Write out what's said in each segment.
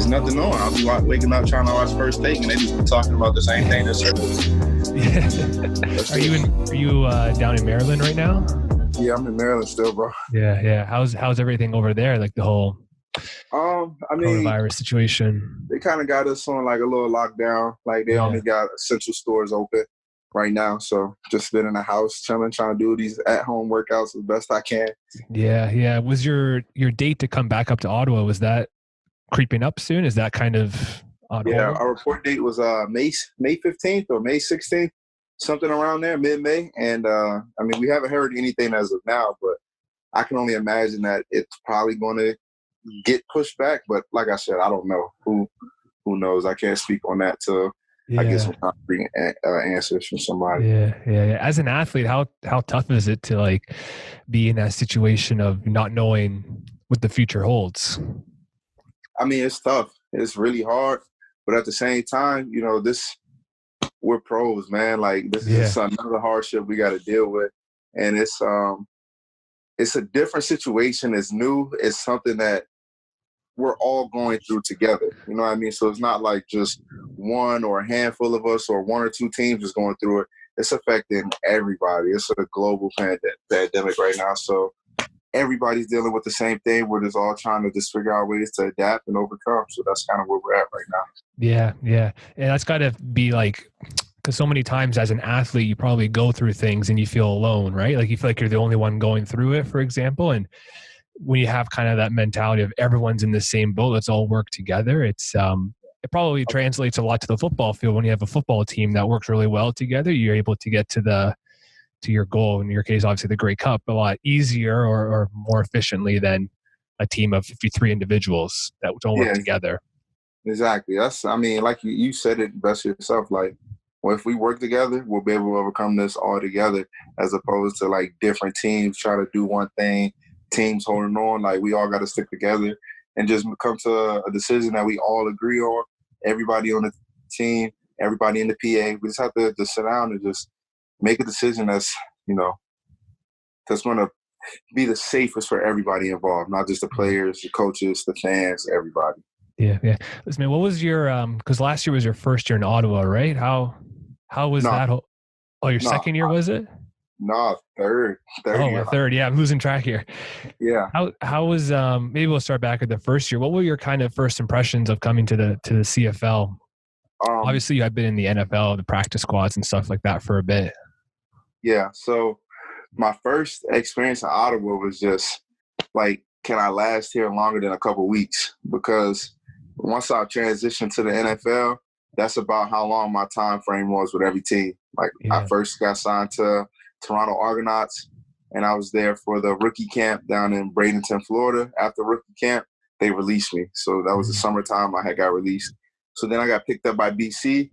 there's nothing on. I'll be waking up trying to watch First Take, and they just be talking about the same thing. Are you down in Maryland right now? Yeah, I'm in Maryland still, bro. Yeah. How's everything over there? Like the whole coronavirus situation. They kind of got us on like a little lockdown. Like they only got essential stores open right now. So just been in the house, chilling, trying to do these at-home workouts as best I can. Yeah. Was your date to come back up to Ottawa, was that creeping up soon? Is that kind of on hold? Yeah, our report date was May 15th or May 16th, something around there, mid-May. And we haven't heard anything as of now, but I can only imagine that it's probably going to get pushed back. But like I said, I don't know. Who knows? I can't speak on that till I get some concrete answers from somebody. Yeah. As an athlete, how tough is it to like be in that situation of not knowing what the future holds? I mean, it's tough. It's really hard. But at the same time, we're pros, man. Like this is another hardship we got to deal with. And it's a different situation. It's new. It's something that we're all going through together. You know what I mean? So it's not like just one or a handful of us or one or two teams is going through it. It's affecting everybody. It's a global pandemic right now. So everybody's dealing with the same thing. We're just all trying to just figure out ways to adapt and overcome. So that's kind of where we're at right now. Yeah. And that's got to be like, because so many times as an athlete, you probably go through things and you feel alone, right? Like you feel like you're the only one going through it, for example. And when you have kind of that mentality of everyone's in the same boat, let's all work together. It probably translates a lot to the football field. When you have a football team that works really well together, you're able to get to your goal. In your case, obviously the Grey Cup, a lot easier or more efficiently than a team of 53 individuals that don't work together. Exactly. Like you said it best yourself. Like, well, if we work together, we'll be able to overcome this all together, as opposed to like different teams trying to do one thing, teams holding on. Like we all got to stick together and just come to a decision that we all agree on. Everybody on the team, everybody in the PA. We just have to just sit down and just make a decision that's going to be the safest for everybody involved, not just the players, the coaches, the fans, everybody. Yeah. Listen, man, what was your because last year was your first year in Ottawa, right? How was that? Your second year, was it? No, third. Third. Yeah, I'm losing track here. Yeah. How was maybe we'll start back at the first year. What were your kind of first impressions of coming to the CFL? Obviously, you had been in the NFL, the practice squads and stuff like that for a bit. Yeah. So my first experience in Ottawa was just like, can I last here longer than a couple weeks? Because once I transitioned to the NFL, that's about how long my time frame was with every team. Like I first got signed to Toronto Argonauts, and I was there for the rookie camp down in Bradenton, Florida. After rookie camp, they released me. So that was the summertime I had got released. So then I got picked up by BC.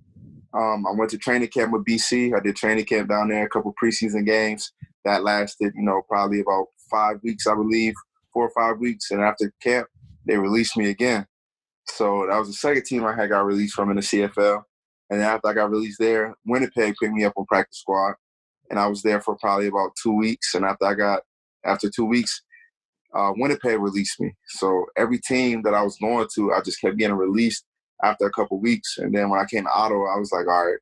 I went to training camp with BC. I did training camp down there, a couple preseason games. That lasted, probably about 5 weeks, I believe, 4 or 5 weeks. And after camp, they released me again. So that was the second team I had got released from in the CFL. And then after I got released there, Winnipeg picked me up on practice squad. And I was there for probably about 2 weeks. And after 2 weeks, Winnipeg released me. So every team that I was going to, I just kept getting released after a couple weeks. And then when I came to Ottawa, I was like, all right,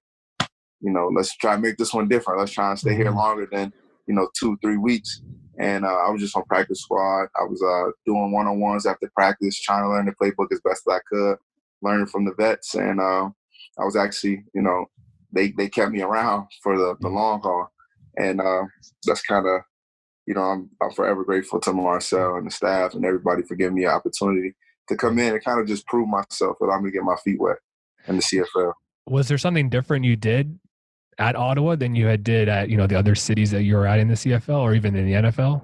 let's try to make this one different. Let's try and stay here longer than, 2-3 weeks. And I was just on practice squad. I was doing one-on-ones after practice, trying to learn the playbook as best as I could, learning from the vets. And I was actually, they kept me around for the long haul. And that's kind of, I'm forever grateful to Marcel and the staff and everybody for giving me an opportunity to come in and kind of just prove myself that I'm going to get my feet wet in the CFL. Was there something different you did at Ottawa than you did at, the other cities that you were at in the CFL or even in the NFL?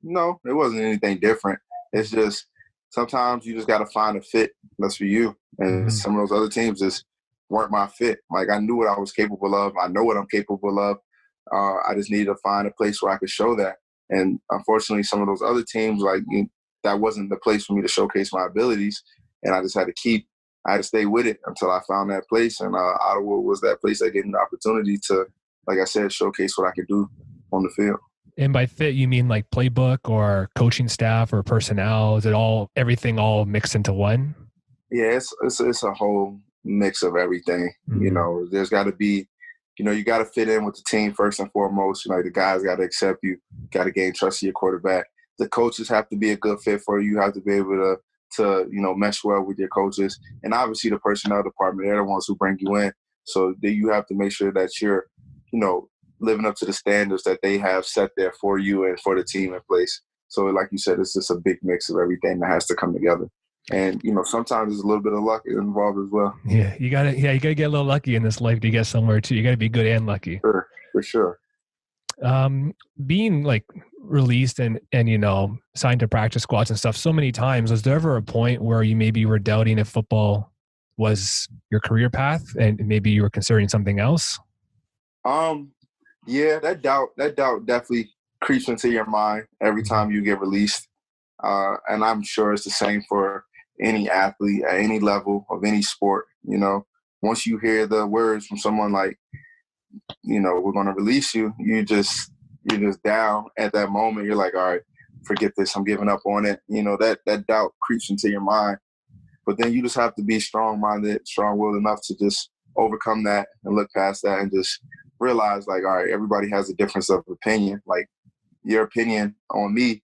No, it wasn't anything different. It's just sometimes you just got to find a fit that's for you. And some of those other teams just weren't my fit. Like I knew what I was capable of. I know what I'm capable of. I just needed to find a place where I could show that. And unfortunately, some of those other teams, that wasn't the place for me to showcase my abilities. And I just had to stay with it until I found that place. And Ottawa was that place that gave me the opportunity to, like I said, showcase what I could do on the field. And by fit, you mean like playbook or coaching staff or personnel? Is it everything all mixed into one? Yeah, it's a whole mix of everything. There's got to be, you got to fit in with the team first and foremost. The guys got to accept you, got to gain trust of your quarterback. The coaches have to be a good fit for you. You have to be able to mesh well with your coaches, and obviously the personnel department. They're the ones who bring you in. So then you have to make sure that you're, living up to the standards that they have set there for you and for the team in place. So like you said, it's just a big mix of everything that has to come together. And, sometimes there's a little bit of luck involved as well. Yeah, you gotta get a little lucky in this life to get somewhere too. You gotta be good and lucky. For sure. Being like released and signed to practice squads and stuff so many times, was there ever a point where you maybe were doubting if football was your career path and maybe you were considering something else? Yeah, that doubt definitely creeps into your mind every time you get released. And I'm sure it's the same for any athlete at any level of any sport. Once you hear the words from someone like, we're going to release you, you're just down at that moment. You're like, all right, forget this. I'm giving up on it. That doubt creeps into your mind. But then you just have to be strong-minded, strong-willed enough to just overcome that and look past that and just realize, like, all right, everybody has a difference of opinion. Like, your opinion on me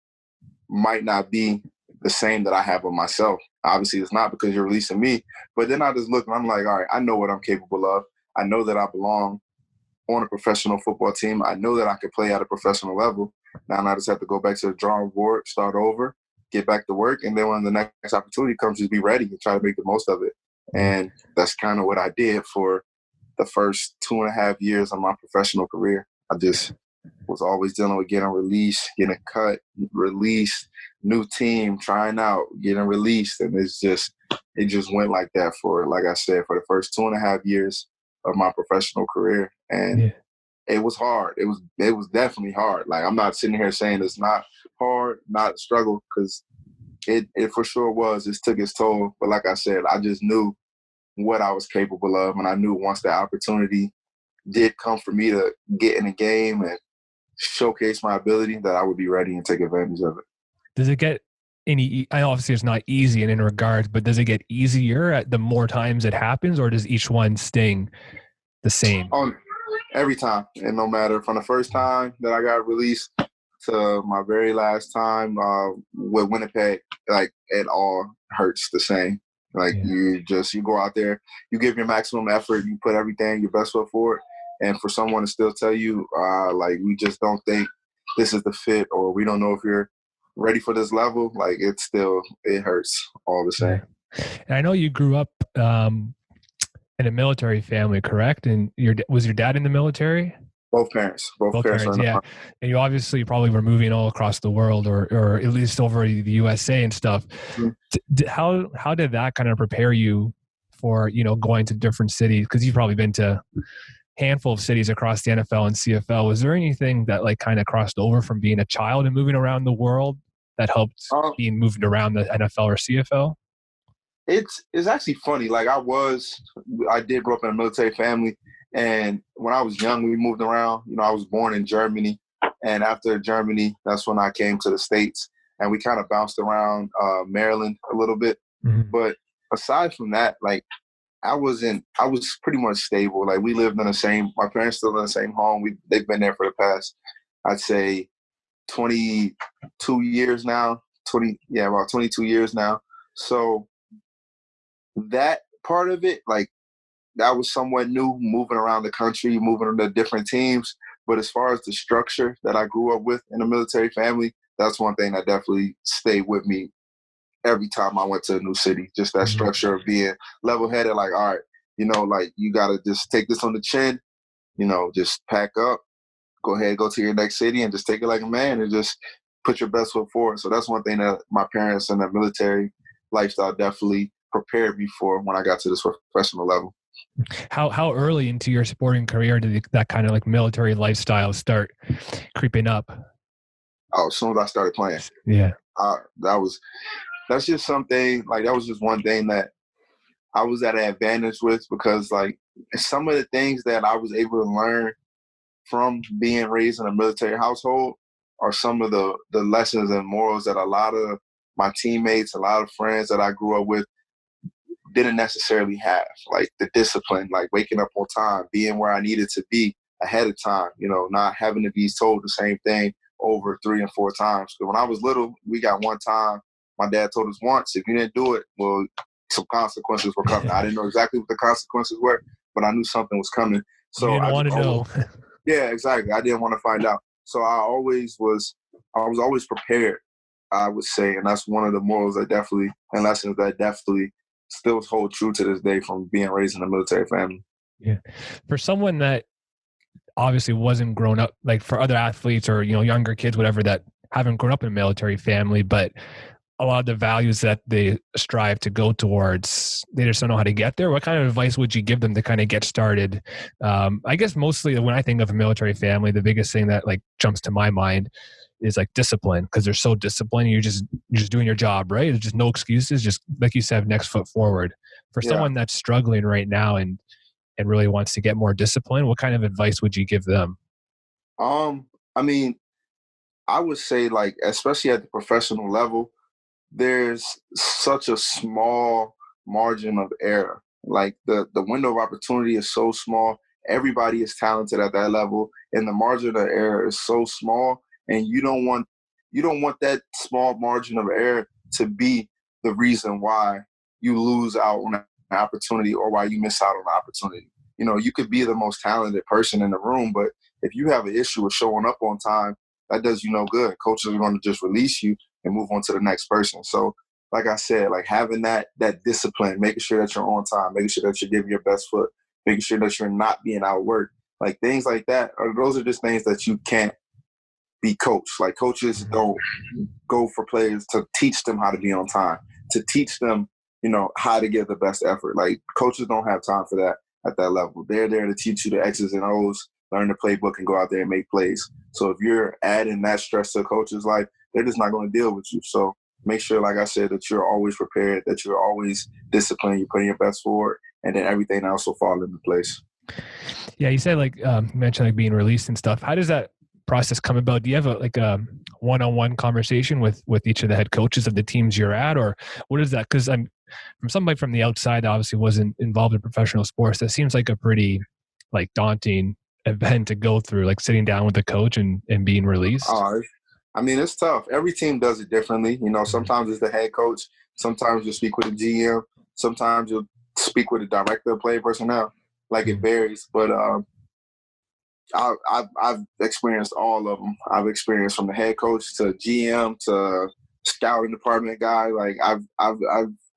might not be the same that I have of myself. Obviously, it's not because you're releasing me. But then I just look and I'm like, all right, I know what I'm capable of. I know that I belong on a professional football team. I know that I can play at a professional level. Now I just have to go back to the drawing board, start over, get back to work, and then when the next opportunity comes, just be ready and try to make the most of it. And that's kind of what I did for the first 2.5 years of my professional career. I just was always dealing with getting released, getting cut, released, new team, trying out, getting released. And it just went like that for, like I said, for the first 2.5 years of my professional career. And it was hard. It was definitely hard. Like, I'm not sitting here saying it's not hard, not a struggle, because it for sure was. It took its toll. But like I said, I just knew what I was capable of. And I knew once the opportunity did come for me to get in the game and showcase my ability, that I would be ready and take advantage of it. Does it get I know obviously it's not easy in regards, but does it get easier at the more times it happens, or does each one sting the same? Every time. And no matter from the first time that I got released to my very last time with Winnipeg, like, it all hurts the same. Like, you go out there, you give your maximum effort, you put everything, your best foot forward. And for someone to still tell you, like, we just don't think this is the fit, or we don't know if you're ready for this level, like, it hurts all the same. And I know you grew up in a military family, correct? And was your dad in the military? Both parents. Yeah. And you obviously probably were moving all across the world, or at least over the USA and stuff. Mm-hmm. How did that kind of prepare you for, going to different cities? Because you've probably been to handful of cities across the NFL and CFL. Was there anything that like kind of crossed over from being a child and moving around the world that helped being moved around the NFL or CFL? It's actually funny. Like, I did grow up in a military family, and when I was young, we moved around. I was born in Germany, and after Germany, that's when I came to the States, and we kind of bounced around Maryland a little bit. Mm-hmm. But aside from that, like, I was pretty much stable. Like, we lived my parents still in the same home. They've been there for the past, I'd say, 22 years now. About 22 years now. So that part of it, like, that was somewhat new, moving around the country, moving to different teams. But as far as the structure that I grew up with in a military family, that's one thing that definitely stayed with me every time I went to a new city. Just that structure of being level-headed, like, all right, like, you got to just take this on the chin, just pack up, go ahead, go to your next city and just take it like a man and just put your best foot forward. So that's one thing that my parents and the military lifestyle definitely prepared me for when I got to this professional level. How early into your sporting career did that kind of like military lifestyle start creeping up? Oh, as soon as I started playing. Yeah. That's just something, like, that was just one thing that I was at an advantage with, because, like, some of the things that I was able to learn from being raised in a military household, are some of the lessons and morals that a lot of my teammates, a lot of friends that I grew up with didn't necessarily have, like the discipline, like waking up on time, being where I needed to be ahead of time, not having to be told the same thing over 3 and 4 times. But when I was little, we got one time, my dad told us once, if you didn't do it, well, some consequences were coming. I didn't know exactly what the consequences were, but I knew something was coming. You So didn't want to know. yeah, exactly. I didn't want to find out. So I was always prepared, I would say. And that's one of the morals that definitely, and lessons that definitely still hold true to this day from being raised in a military family. Yeah. For someone that obviously wasn't grown up, like for other athletes or, younger kids, whatever, that haven't grown up in a military family, but a lot of the values that they strive to go towards, they just don't know how to get there. What kind of advice would you give them to kind of get started? I guess mostly when I think of a military family, the biggest thing that like jumps to my mind is like discipline, because they're so disciplined. You're just doing your job, right? There's just no excuses. Just like you said, next foot forward. For someone that's struggling right now and really wants to get more discipline, what kind of advice would you give them? I mean, I would say, like, especially at the professional level, there's such a small margin of error. Like the window of opportunity is so small. Everybody is talented at that level, and the margin of error is so small. And you don't want that small margin of error to be the reason why you lose out on an opportunity or why you miss out on an opportunity. You could be the most talented person in the room, but if you have an issue with showing up on time, that does you no good. Coaches are going to just release you and move on to the next person. So, like I said, like having that discipline, making sure that you're on time, making sure that you're giving your best foot, making sure that you're not being outworked, like things like that. Those are just things that you can't be coached. Like coaches don't go for players to teach them how to be on time, to teach them, how to give the best effort. Like coaches don't have time for that at that level. They're there to teach you the X's and O's, learn the playbook, and go out there and make plays. So if you're adding that stress to a coach's life, they're just not going to deal with you. So make sure, like I said, that you're always prepared, that you're always disciplined, you're putting your best forward, and then everything else will fall into place. Yeah, you said like you mentioned like being released and stuff. How does that process come about? Do you have a one-on-one conversation with each of the head coaches of the teams you're at, or what is that? Because I'm from somebody from the outside that obviously wasn't involved in professional sports. That seems like a pretty like daunting event to go through, like sitting down with the coach and being released. I mean, it's tough. Every team does it differently. Sometimes it's the head coach. Sometimes you'll speak with the GM. Sometimes you'll speak with the director of player personnel. Like it varies, but I've experienced all of them. I've experienced from the head coach to GM to scouting department guy. Like I've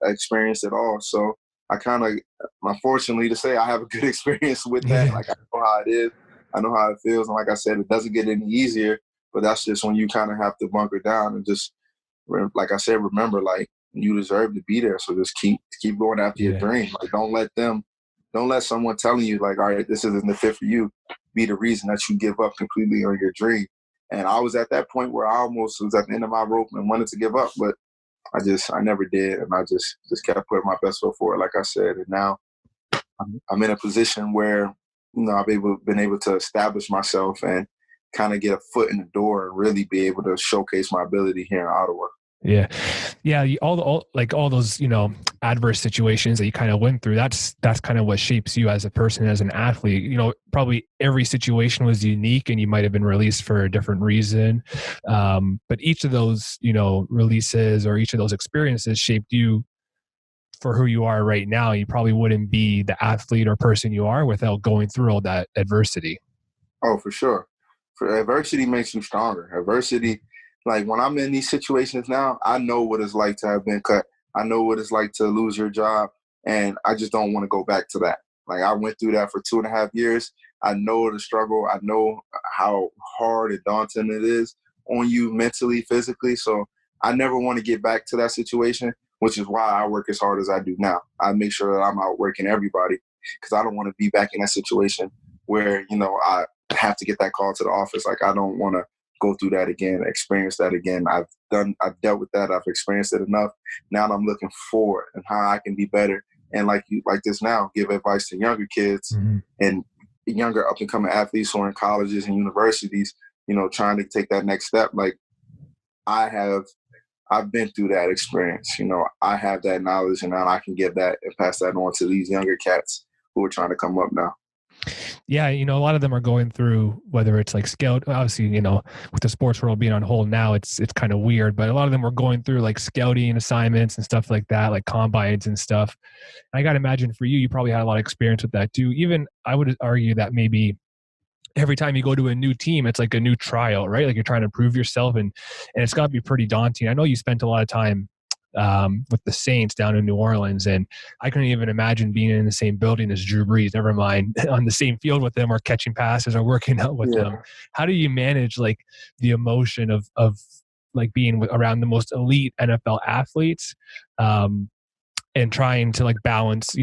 experienced it all. So I kind of, unfortunately to say, I have a good experience with that. Like I know how it is. I know how it feels. And like I said, it doesn't get any easier. But that's just when you kind of have to bunker down and just, like I said, remember, like, you deserve to be there. So just keep going after your dream. Like, don't let someone telling you, like, all right, this isn't the fit for you, be the reason that you give up completely on your dream. And I was at that point where I almost was at the end of my rope and wanted to give up, but I never did. And I just kept putting my best foot forward, like I said. And now I'm in a position where, I've been able to establish myself and kind of get a foot in the door and really be able to showcase my ability here in Ottawa. Yeah. All those, adverse situations that you kind of went through, that's kind of what shapes you as a person, as an athlete. Probably every situation was unique and you might have been released for a different reason. But each of those, releases or each of those experiences shaped you for who you are right now. You probably wouldn't be the athlete or person you are without going through all that adversity. Oh, for sure. Adversity makes you stronger. Adversity, like when I'm in these situations now, I know what it's like to have been cut. I know what it's like to lose your job, and I just don't want to go back to that. Like I went through that for 2.5 years. I know the struggle. I know how hard and daunting it is on you mentally, physically. So I never want to get back to that situation, which is why I work as hard as I do now. I make sure that I'm outworking everybody because I don't want to be back in that situation where, I have to get that call to the office. Like I don't want to go through that again, experience that again. I've dealt with that. I've experienced it enough. Now I'm looking forward and how I can be better. And like this now, give advice to younger kids and younger up and coming athletes who are in colleges and universities trying to take that next step. Like I've been through that experience. I have that knowledge, and now I can give that and pass that on to these younger cats who are trying to come up now. Yeah, a lot of them are going through, whether it's like scout, obviously, with the sports world being on hold now, it's kind of weird, but a lot of them were going through like scouting assignments and stuff like that, like combines and stuff. I got to imagine for you probably had a lot of experience with that too. Even I would argue that maybe every time you go to a new team, it's like a new trial, right? Like you're trying to prove yourself, and it's got to be pretty daunting. I know you spent a lot of time with the Saints down in New Orleans, and I couldn't even imagine being in the same building as Drew Brees, never mind on the same field with them or catching passes or working out with them. How do you manage like the emotion of like being around the most elite NFL athletes, and trying to like balance,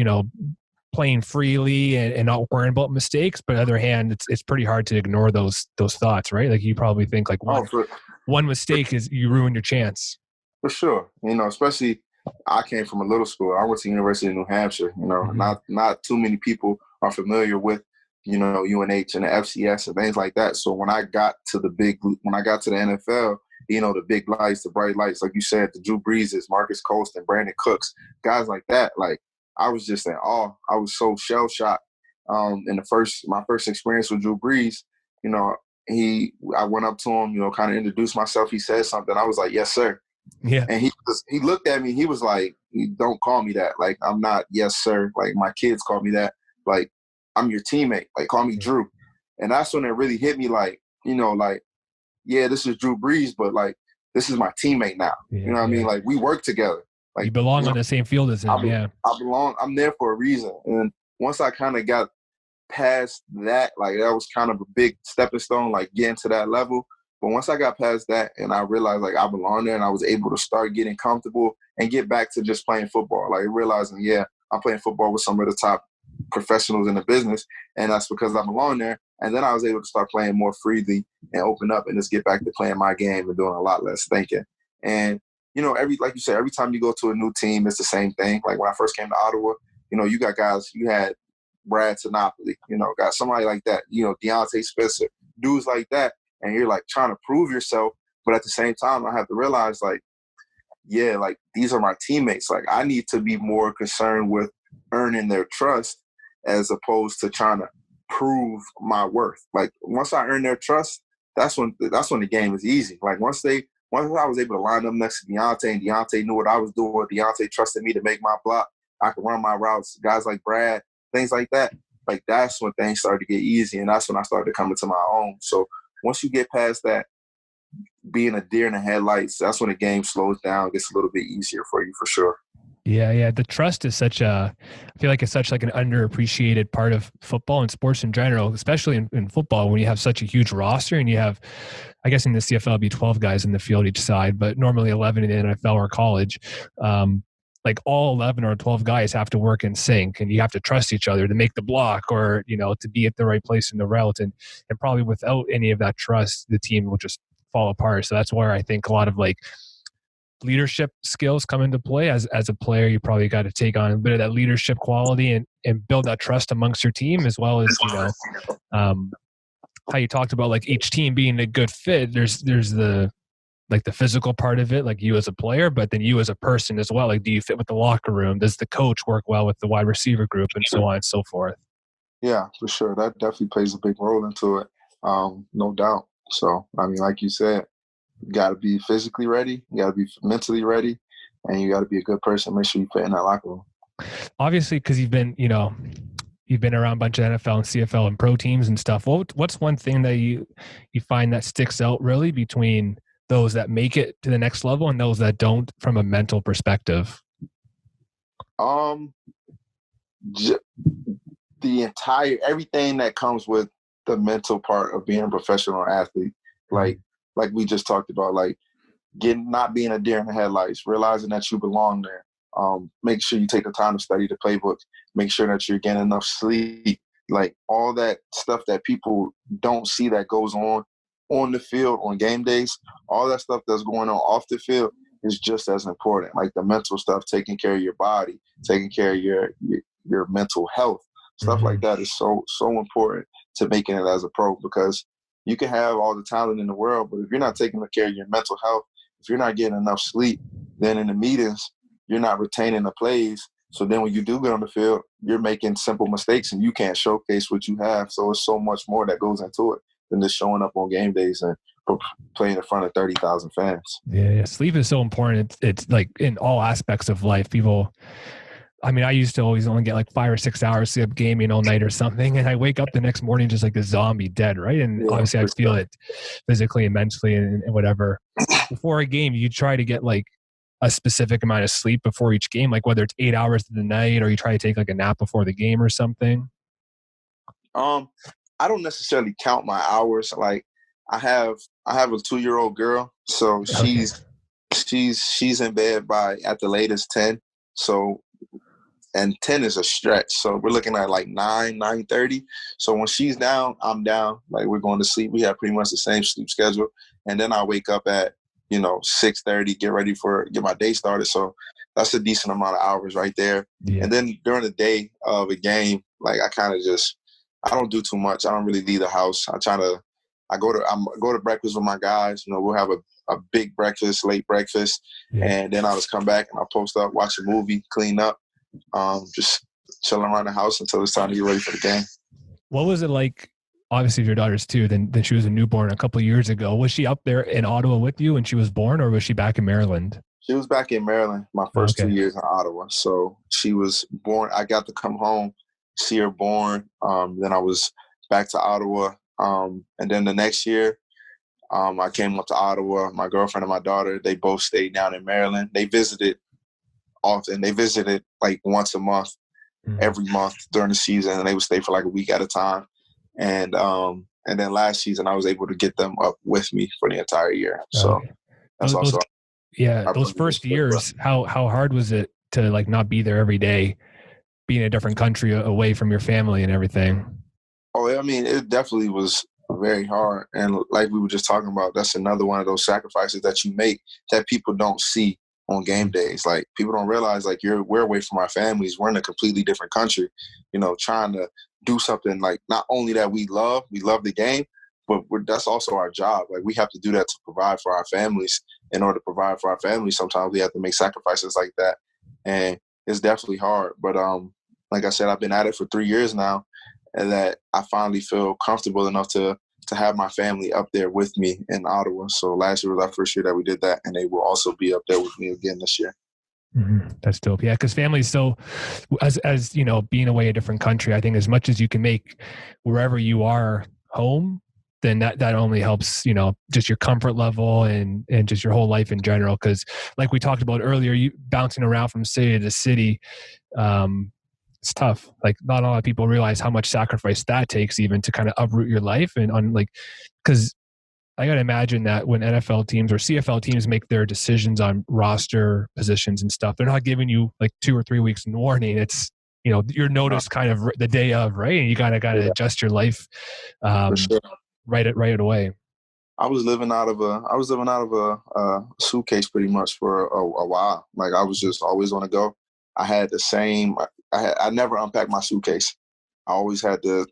playing freely and not worrying about mistakes, but on the other hand, it's pretty hard to ignore those thoughts, right? Like you probably think like one mistake is you ruin your chance. For sure. Especially I came from a little school. I went to University of New Hampshire. Not too many people are familiar with, UNH and the FCS and things like that. So when I got to the NFL, the big lights, the bright lights, like you said, the Drew Breeses, Marcus Colston, Brandon Cooks, guys like that, like I was just in awe. I was so shell shocked. In my first experience with Drew Brees, I went up to him, kind of introduced myself. He said something. I was like, "Yes, sir." Yeah. And he looked at me. He was like, "Don't call me that. Like, I'm not, yes, sir. Like, my kids call me that. Like, I'm your teammate. Like, call me Drew." And that's when it really hit me. Like, yeah, this is Drew Brees, but like, this is my teammate now. You know what I mean? Like, we work together. Like, you belong on the same field as him. I belong. I'm there for a reason. And once I kind of got past that, like that was kind of a big stepping stone, like getting to that level. But once I got past that and I realized like I belong there, and I was able to start getting comfortable and get back to just playing football, like realizing, yeah, I'm playing football with some of the top professionals in the business, and that's because I belong there. And then I was able to start playing more freely and open up and just get back to playing my game and doing a lot less thinking. And like you said, every time you go to a new team, it's the same thing. Like when I first came to Ottawa, you got guys, you had Brad Sinopoli, got somebody like that, Deontay Spencer, dudes like that. And you're like trying to prove yourself. But at the same time, I have to realize like, yeah, like these are my teammates. Like I need to be more concerned with earning their trust as opposed to trying to prove my worth. Like once I earn their trust, that's when the game is easy. Like once I was able to line up next to Deontay, and Deontay knew what I was doing, Deontay trusted me to make my block, I could run my routes, guys like Brad, things like that. Like that's when things started to get easy, and that's when I started to come into my own. So once you get past that, being a deer in the headlights, that's when the game slows down, gets a little bit easier for you, for sure. Yeah. The trust is I feel like it's such like an underappreciated part of football and sports in general, especially in football when you have such a huge roster and you have, I guess in the CFL it'd be 12 guys in the field each side, but normally 11 in the NFL or college. Like all 11 or 12 guys have to work in sync, and you have to trust each other to make the block or, to be at the right place in the route. And probably without any of that trust, the team will just fall apart. So that's where I think a lot of like leadership skills come into play. As a player, you probably got to take on a bit of that leadership quality and build that trust amongst your team, as well as, how you talked about like each team being a good fit. There's the like the physical part of it, like you as a player, but then you as a person as well. Like, do you fit with the locker room? Does the coach work well with the wide receiver group, and so on and so forth? Yeah, for sure. That definitely plays a big role into it. No doubt. So, I mean, like you said, you got to be physically ready, you got to be mentally ready, and you got to be a good person. Make sure you fit in that locker room. Obviously, because you've been around a bunch of NFL and CFL and pro teams and stuff. What's one thing that you find that sticks out really between those that make it to the next level and those that don't, from a mental perspective? Everything that comes with the mental part of being a professional athlete, like we just talked about, like not being a deer in the headlights, realizing that you belong there. Make sure you take the time to study the playbook. Make sure that you're getting enough sleep. Like all that stuff that people don't see that goes on the field on game days, all that stuff that's going on off the field is just as important. Like the mental stuff, taking care of your body, taking care of your mental health, stuff like that is so important to making it as a pro, because You can have all the talent in the world, but if you're not taking care of your mental health, if you're not getting enough sleep, then in the meetings, you're not retaining the plays. So then when you do get on the field, you're making simple mistakes and you can't showcase what you have. So it's so much more that goes into it than just showing up on game days and playing in front of 30,000 fans. Yeah, sleep is so important. It's like in all aspects of life. People, I mean, I used to always only get like 5 or 6 hours sleep, gaming all night or something, and I wake up the next morning just like a zombie, dead, right? And obviously, I feel it physically and mentally and whatever. Before a game, you try to get like a specific amount of sleep before each game, like whether it's 8 hours of the night or you try to take like a nap before the game or something. I don't necessarily count my hours. Like I have a 2-year-old girl, so she's in bed by at the latest 10. So, and 10 is a stretch. So we're looking at like 9:30. So when she's down, I'm down. Like we're going to sleep. We have pretty much the same sleep schedule. And then I wake up at 6:30, get my day started. So that's a decent amount of hours right there. Yeah. And then during the day of a game, like I don't do too much. I don't really leave the house. I go to breakfast with my guys. We'll have a big breakfast, late breakfast, and then I'll just come back and I'll post up, watch a movie, clean up, just chilling around the house until it's time to get ready for the game. What was it like? Obviously, if your daughter's 2, then she was a newborn a couple of years ago. Was she up there in Ottawa with you when she was born, or was she back in Maryland? She was back in Maryland my first 2 years in Ottawa. So she was born. I got to come home, see her born. Then I was back to Ottawa. And then the next year, I came up to Ottawa. My girlfriend and my daughter, they both stayed down in Maryland. They visited often. They visited like once a month, every month during the season, and they would stay for like a week at a time. And then last season, I was able to get them up with me for the entire year. So that's also those first years. How hard was it to like not be there every day, be in a different country away from your family and everything? Oh, I mean, it definitely was very hard. And like we were just talking about, that's another one of those sacrifices that you make that people don't see on game days. Like people don't realize like we're away from our families. We're in a completely different country, trying to do something like not only that we love the game, but that's also our job. Like we have to do that to provide for our families. In order to provide for our families, sometimes we have to make sacrifices like that. And it's definitely hard. But like I said, I've been at it for 3 years now, and that I finally feel comfortable enough to have my family up there with me in Ottawa. So last year was our first year that we did that, and they will also be up there with me again this year. Mm-hmm. That's dope. Yeah, because family is so, as being away a different country, I think as much as you can make wherever you are home, then that only helps, just your comfort level and just your whole life in general. Because like we talked about earlier, you bouncing around from city to city, it's tough. Like not a lot of people realize how much sacrifice that takes even to kind of uproot your life because I got to imagine that when NFL teams or CFL teams make their decisions on roster positions and stuff, they're not giving you like 2 or 3 weeks in warning. It's, you're noticed kind of the day of, right? And you got to adjust your life right away. I was living out of a suitcase pretty much for a while. Like I was just always on the go. I had the same. I never unpacked my suitcase. I always had to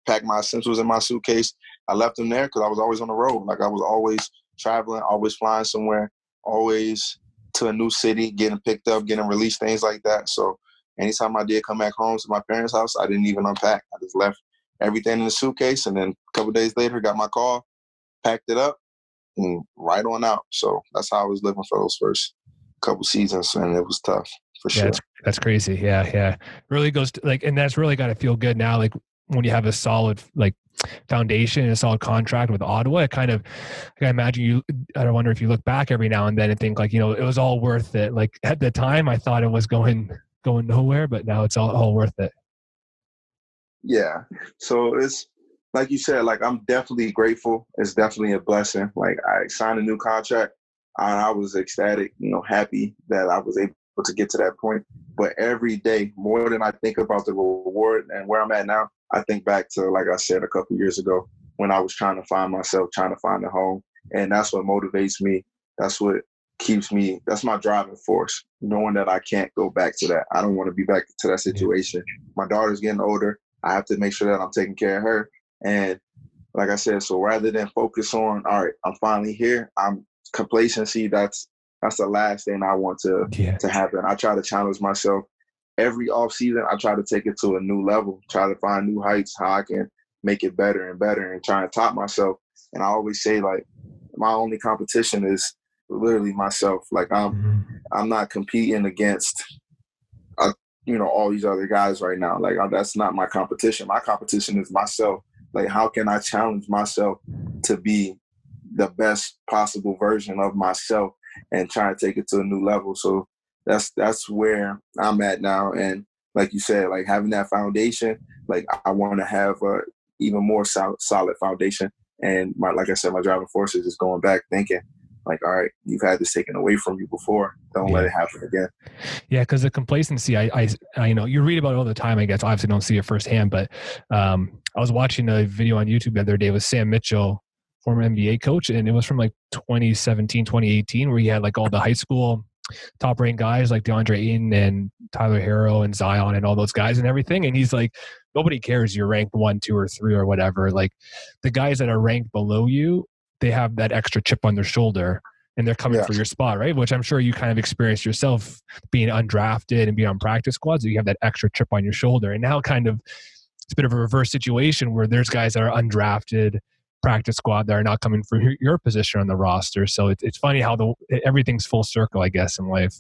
pack my essentials in my suitcase. I left them there because I was always on the road. Like I was always traveling, always flying somewhere, always to a new city, getting picked up, getting released, things like that. So anytime I did come back home to my parents' house, I didn't even unpack. I just left everything in the suitcase, and then a couple of days later, got my call, packed it up, and right on out. So that's how I was living for those first couple seasons, and it was tough. For sure. That's crazy. Yeah. Really goes to, and that's really got to feel good now. Like when you have a solid foundation and a solid contract with Ottawa, I can imagine I wonder if you look back every now and then and think it was all worth it. Like at the time I thought it was going nowhere, but now it's all worth it. Yeah. So it's like you said, I'm definitely grateful. It's definitely a blessing. Like I signed a new contract and I was ecstatic, happy that I was able to get to that point. But every day, more than I think about the reward and where I'm at now, I think back to, like I said, a couple of years ago when I was trying to find myself, trying to find a home. And that's what motivates me. That's what keeps me, that's my driving force, knowing that I can't go back to that. I don't want to be back to that situation. My daughter's getting older. I have to make sure that I'm taking care of her. And like I said, so rather than focus on, all right, I'm finally here, I'm complacency. That's the last thing I want to happen. I try to challenge myself every off season. I try to take it to a new level, try to find new heights, how I can make it better and better, and try to top myself. And I always say, like, my only competition is literally myself. Like, I'm not competing against all these other guys right now. Like, that's not my competition. My competition is myself. Like, how can I challenge myself to be the best possible version of myself and try to take it to a new level? So that's where I'm at now. And like you said, like, having that foundation, like, I want to have a even more solid foundation. And like I said, my driving force is just going back thinking, like, all right, you've had this taken away from you before. Don't let it happen again. Yeah, because the complacency, I you read about it all the time, I guess. Obviously don't see it firsthand, but I was watching a video on YouTube the other day with Sam Mitchell, former NBA coach, and it was from like 2017, 2018, where he had like all the high school top-ranked guys like DeAndre Ayton and Tyler Hero and Zion and all those guys and everything. And he's like, nobody cares you're ranked 1, 2, or 3 or whatever. Like, the guys that are ranked below you, they have that extra chip on their shoulder and they're coming for your spot, right? Which I'm sure you kind of experienced yourself being undrafted and being on practice squads. So you have that extra chip on your shoulder. And now kind of it's a bit of a reverse situation where there's guys that are undrafted practice squad that are not coming for your position on the roster. So it's funny how everything's full circle, I guess, in life.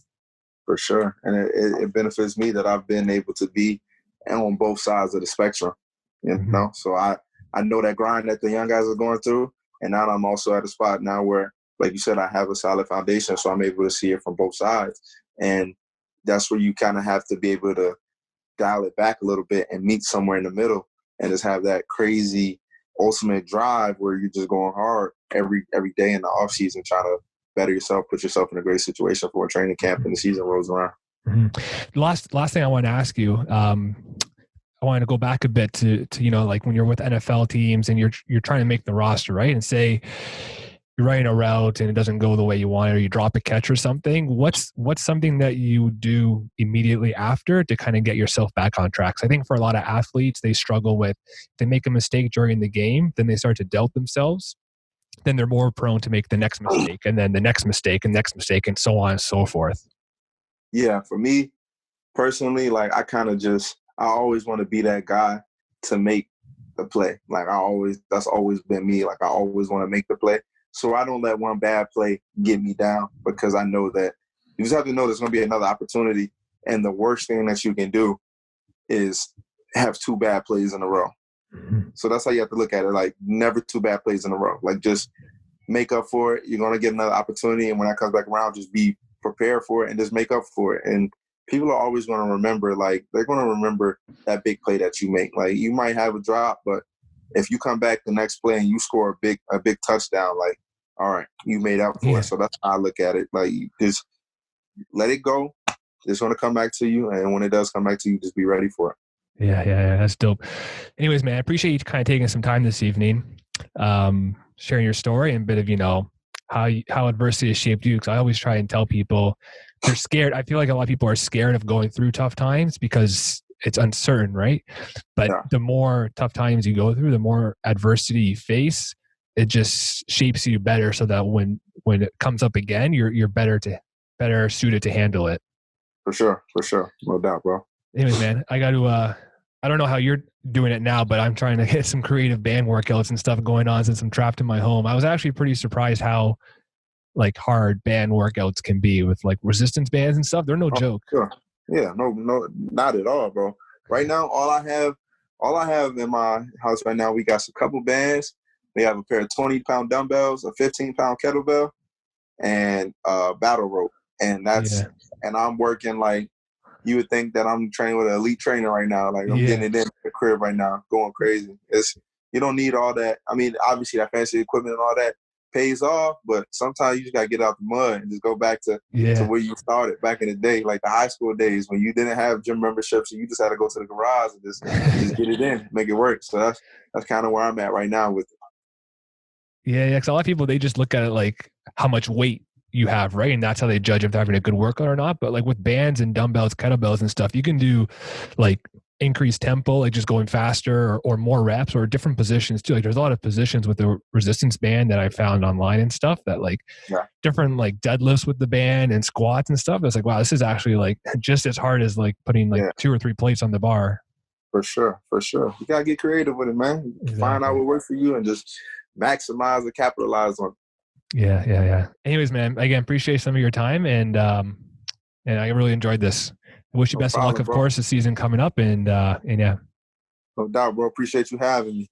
For sure. And it benefits me that I've been able to be on both sides of the spectrum, you know? So I know that grind that the young guys are going through. And now I'm also at a spot now where, like you said, I have a solid foundation. So I'm able to see it from both sides. And that's where you kind of have to be able to dial it back a little bit and meet somewhere in the middle and just have that crazy ultimate drive where you're just going hard every day in the off season, trying to better yourself, put yourself in a great situation for a training camp and the season rolls around. Last thing I want to ask you, I wanted to go back a bit to like when you're with NFL teams and you're trying to make the roster, right? And say you're running a route and it doesn't go the way you want, or you drop a catch or something. What's something that you do immediately after to kind of get yourself back on track? I think for a lot of athletes, they struggle with, if they make a mistake during the game, then they start to doubt themselves. Then they're more prone to make the next mistake and then the next mistake and next mistake and so on and so forth. Yeah, for me personally, like, I always want to be that guy to make the play. Like, that's always been me. Like, I always want to make the play. So I don't let one bad play get me down, because I know that you just have to know there's going to be another opportunity. And the worst thing that you can do is have 2 bad plays in a row. So that's how you have to look at it. Like, never 2 bad plays in a row. Like, just make up for it. You're going to get another opportunity. And when that comes back around, just be prepared for it and just make up for it. And people are always going to remember, like, they're going to remember that big play that you make. Like, you might have a drop, but if you come back the next play and you score a big touchdown, like, all right, you made up for it. So that's how I look at it. Like, you just let it go. It's going to come back to you. And when it does come back to you, just be ready for it. Yeah. That's dope. Anyways, man, I appreciate you kind of taking some time this evening, sharing your story and a bit of, how adversity has shaped you. Because I always try and tell people they're scared. I feel like a lot of people are scared of going through tough times because it's uncertain, right? But the more tough times you go through, the more adversity you face, it just shapes you better so that when it comes up again, you're better suited to handle it. For sure. No doubt, bro. Anyways, man, I got to, I don't know how you're doing it now, but I'm trying to get some creative band workouts and stuff going on since I'm trapped in my home. I was actually pretty surprised how like hard band workouts can be with like resistance bands and stuff. They're no joke. Sure. Yeah, no, not at all, bro. Right now, all I have in my house right now, we got a couple bands. We have a pair of 20-pound dumbbells, a 15-pound kettlebell, and a battle rope. And and I'm working like, you would think that I'm training with an elite trainer right now. Like, I'm getting it in the crib right now, going crazy. You don't need all that. I mean, obviously that fancy equipment and all that pays off, but sometimes you just got to get out the mud and just go back to where you started back in the day, like the high school days when you didn't have gym memberships and you just had to go to the garage and just get it in, make it work. So that's kind of where I'm at right now with it. Yeah, because a lot of people, they just look at it like how much weight you have, right? And that's how they judge if they're having a good workout or not. But like with bands and dumbbells, kettlebells and stuff, you can do like increased tempo, like just going faster or more reps or different positions too. Like there's a lot of positions with the resistance band that I found online and stuff that like different like deadlifts with the band and squats and stuff. It's like, wow, this is actually like just as hard as like putting like 2 or 3 plates on the bar. For sure. You gotta get creative with it, man. Exactly. Find out what works for you and just maximize and capitalize on it. Yeah. Anyways, man, again, appreciate some of your time and I really enjoyed this. I wish you best of luck, of course, the season coming up and yeah. No doubt, bro. Appreciate you having me.